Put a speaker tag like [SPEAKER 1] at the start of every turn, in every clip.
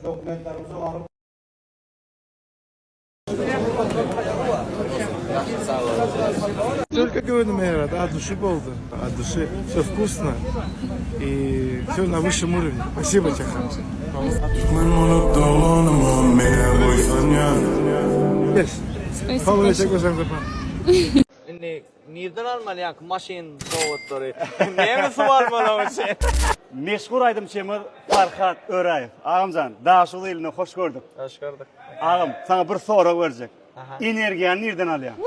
[SPEAKER 1] Dokumentlarımızı alıp
[SPEAKER 2] Только говорю, наверное, от души болды, от души. Все вкусно и все на высшем уровне. Спасибо тебе, хорошо. Спасибо.
[SPEAKER 3] Nereden almalı maşin soğutları? Neye su almalı için?
[SPEAKER 1] meşhur aydım Çemir Farhat Örayev. Ağamcan, Daşılı eline hoş gördük.
[SPEAKER 3] Hoş gördük.
[SPEAKER 1] Ağam, sana bir soru verecek.
[SPEAKER 3] Aha.
[SPEAKER 1] Energiyanı nereden alıyorsun?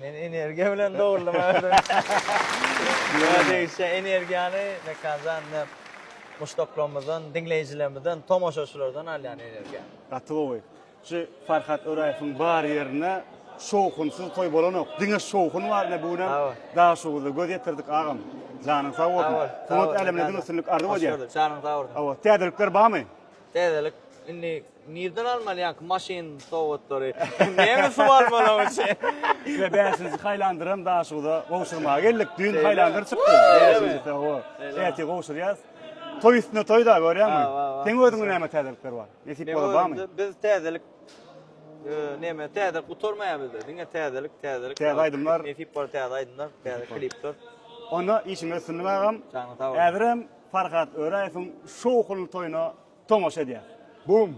[SPEAKER 3] Men enerji bilen doğrulamadım. Neredeyse energiyanı ne kazan ne mustaqlamızdan, dinleyicilerimizden, tomoşaçılardan alyan enerji.
[SPEAKER 1] Katı oy. Şu Farhat Örayev'in bar yerine şoğunsuz toy bolan yok. Dine şoğun var ne buna? Daha şoğulu göz yetirdik ağam. Canın sağ olsun. Umut elemine dinlesinlik ardı o diye.
[SPEAKER 3] Canın sağ olsun.
[SPEAKER 1] Ava, tedirikler bağ mı?
[SPEAKER 3] Tedirlik. Şimdi nereden almalı maşin soğutları? Neye su almalı için?
[SPEAKER 1] Ve ben sizi haylandırım daha şoğuda koğuşurmağa geldik. Düğün haylandır çıktı. Evet, koğuşur yaz. Toy üstüne toy da görüyor musun? Sen ödün neme tedirikler var? Nesip olur bağ mı?
[SPEAKER 3] Biz tedirlik neme tedirlik uturmaya bildi. Dinle tedirlik.
[SPEAKER 1] Tedirlik aydınlar.
[SPEAKER 3] Nesip var tedirlik aydınlar. Tedirlik klipler.
[SPEAKER 1] Onu işime sundum ağam.
[SPEAKER 3] Canın sağ olsun.
[SPEAKER 1] Ədirim Farhat Örayev'in şoğul toyunu tomoşa diye. Bum.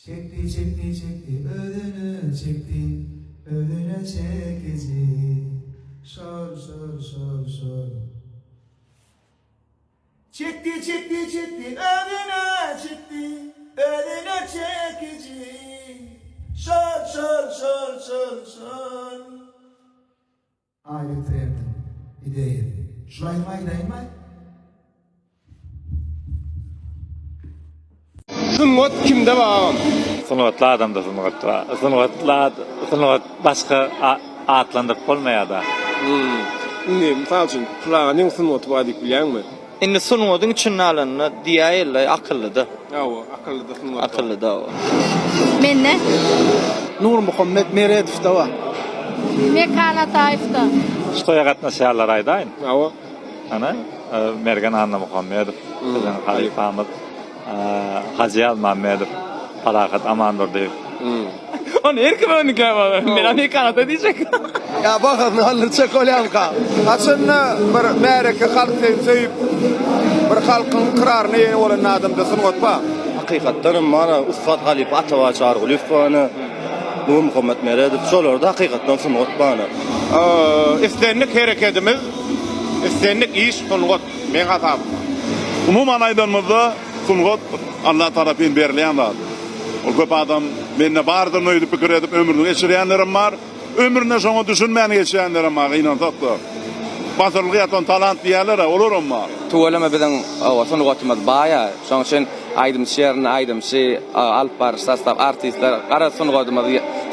[SPEAKER 4] Çekti ödünü çekti ödünü çekici sor çekti ödünü çekici sor aile trenden ideyi şulaymay
[SPEAKER 2] Sungot kimde var?
[SPEAKER 5] Sungatlı adamda sungat başka atlandırıp olmaya da.
[SPEAKER 2] Ne, misal için, kulağının sungot var dik bilen mi?
[SPEAKER 3] Şimdi sunudun için alını diye akıllıdır.
[SPEAKER 2] Yahu, akıllı da sungot.
[SPEAKER 3] Akıllı da o.
[SPEAKER 6] Men ne?
[SPEAKER 4] Nur Muhammed Meredov da var.
[SPEAKER 6] Mekana Taif'ta.
[SPEAKER 5] Ştoya katnaşarlar aydayın.
[SPEAKER 2] Yahu.
[SPEAKER 5] Ana, Mergen Anna Muhammedov, bizim halifamız, Hacı Almamedov, Falakat Amandur deyip.
[SPEAKER 2] Onu erkek önlükler var. Ben Amerikana'da diyecek.
[SPEAKER 4] Ya bakın halırça kolyanka. Aslında bir mereke halk sevip bir halkın kararını yeni olan adamda sungot ba.
[SPEAKER 7] Hakikaten bana Ufat Halip Atava çağırgı lütfanı Nur Muhammed Meredov şolarda hakikaten sungot bana.
[SPEAKER 2] İstenlik hareketimiz, istenlik iş sungot. Men hasab.
[SPEAKER 8] Umuman aydınmızda sungot Allah tarafından berilen zat. O köp adam menne bardır nöydü pikir edip ömrünü geçirenlerim var. Ömrüne şoňa düşünmän geçirenlerim var. Inan tatlı. Basırlık yatan talant diýerler olur ama.
[SPEAKER 9] Tuvalama bilen sunugotymyz baya. Şoň üçin aýdym şeýerini aýdym şeý alpar sastav artistler gara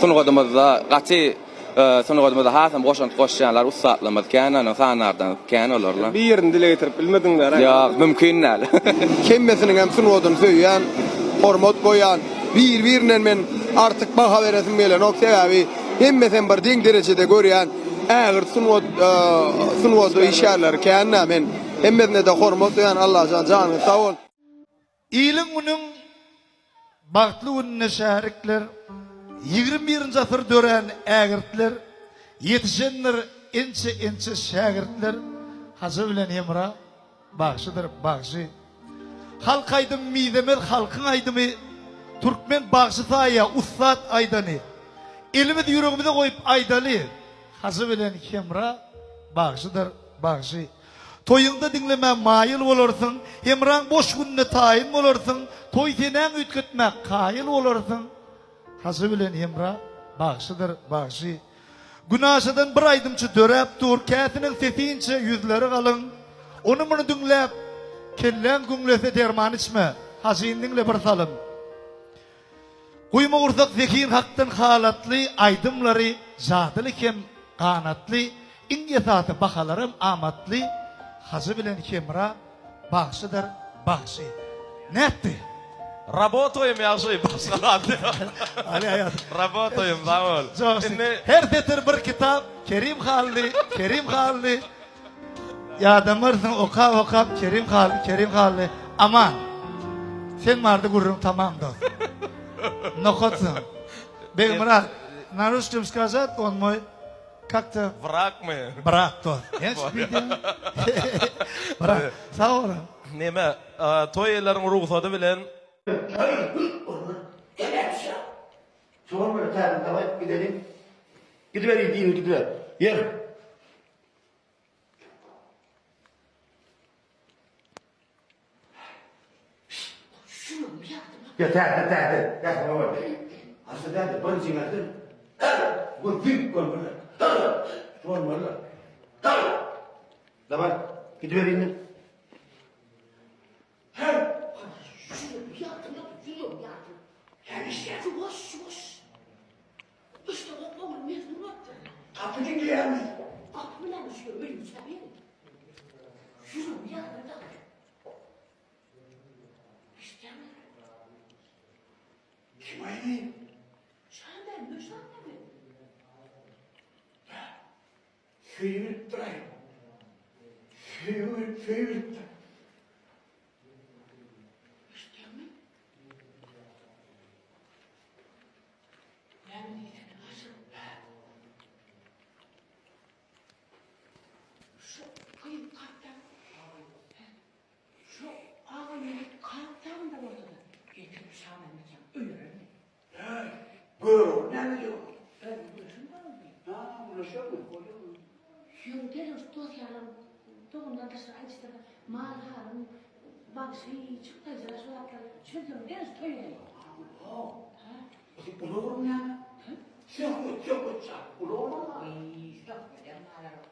[SPEAKER 9] sunugotymyzda gaty Sonra godumda hasan boşant koşanlar usatlamad kenan sanardan kenan olurlar.
[SPEAKER 4] Bir yerini dile getirip bilmedinler.
[SPEAKER 9] Ya mümkün näl.
[SPEAKER 4] Kemmesinin hem sunodun söyleyen, hormat koyan, bir-birine men artık baha veresim gelen o sebebi hemmesen bir deň derecede görýän ägir sunod işlerler kenna men hemmesine de hormat koyan Allah canı sağ ol.
[SPEAKER 10] İlim günün bagtly gününe şäherikler 21-nji asır dören ägirtler yetişenler ençe şägirtler hazır bilen hemra bagşydyr bagşy halk aydym midemer halkın aydymı Türkmen bagşy saýa ustad aydany elimiz yüregimize koyup aydaly hazır bilen hemra bagşydyr bagşy toyunda dinleme mayıl bolarsyň hemraň boş gününe taýin bolarsyň toy senen ütketmek kaýıl bolarsyň hazır bilen hemra bagşydyr bagşy günaşydan bir aydymçy dörep dur käsiniň sesinçe yüzleri galyn onu muny dinläp kellen güňlese derman içme hazyndyňle bir salym Kuyma ursak zekin haktan halatly aydymlary jadyly hem kanatly iň esasy bahalarym amatly hazır bilen hemra bagşydyr bagşy nätti
[SPEAKER 11] Работаем, я же başladı.
[SPEAKER 10] Ali hayat.
[SPEAKER 11] Работаем, tamam.
[SPEAKER 10] Her sefer bir kitap, Kerim Halli. Ya adamlarsın okap, Kerim Halli. Aman, sen vardı gururun tamam da. Nokotsun. Ben Murat, на русском сказать, он мой как-то...
[SPEAKER 11] Враг мы.
[SPEAKER 10] Брат тот. Брат, sağ olun.
[SPEAKER 11] Neme, toy ellerin ruhsadı bilen
[SPEAKER 12] Sonra böyle tamam gidelim. Gidiver değil gidiver. Yer. Yeter. Yakma baba. Aslında ben zinatır. Bu büyük konu böyle. Sonra böyle. Tamam. Gidiver değil.
[SPEAKER 13] İşte o mezun yaptı.
[SPEAKER 12] Kapı dinleyen mi?
[SPEAKER 13] Kapı lan düşüyor, öyle bir şey değil. Şunu bir yanında. İşte mi?
[SPEAKER 12] Kim aynı?
[SPEAKER 13] Sen ben, Müslüman mı?
[SPEAKER 12] Favorite drive. Favorite.
[SPEAKER 13] İşte mi? Ben de nasıl? Şu kıyım kalpten. Şu ağabeyim kalpten de ortada. Getirip sağlamayacağım. Öyle mi?
[SPEAKER 12] Gör, ne diyor?
[SPEAKER 13] Ben Müslüman mı?
[SPEAKER 12] Ha, ulaşıyor mu?
[SPEAKER 13] Yok derim, dosyalarım. Doğumdan da sıra işte mallarım. Bak çıktı zira suratlar. Çünkü deriz toylayım.
[SPEAKER 12] Allah. Ulurum yani. Çok.
[SPEAKER 13] Uy, çok ödem mallarım.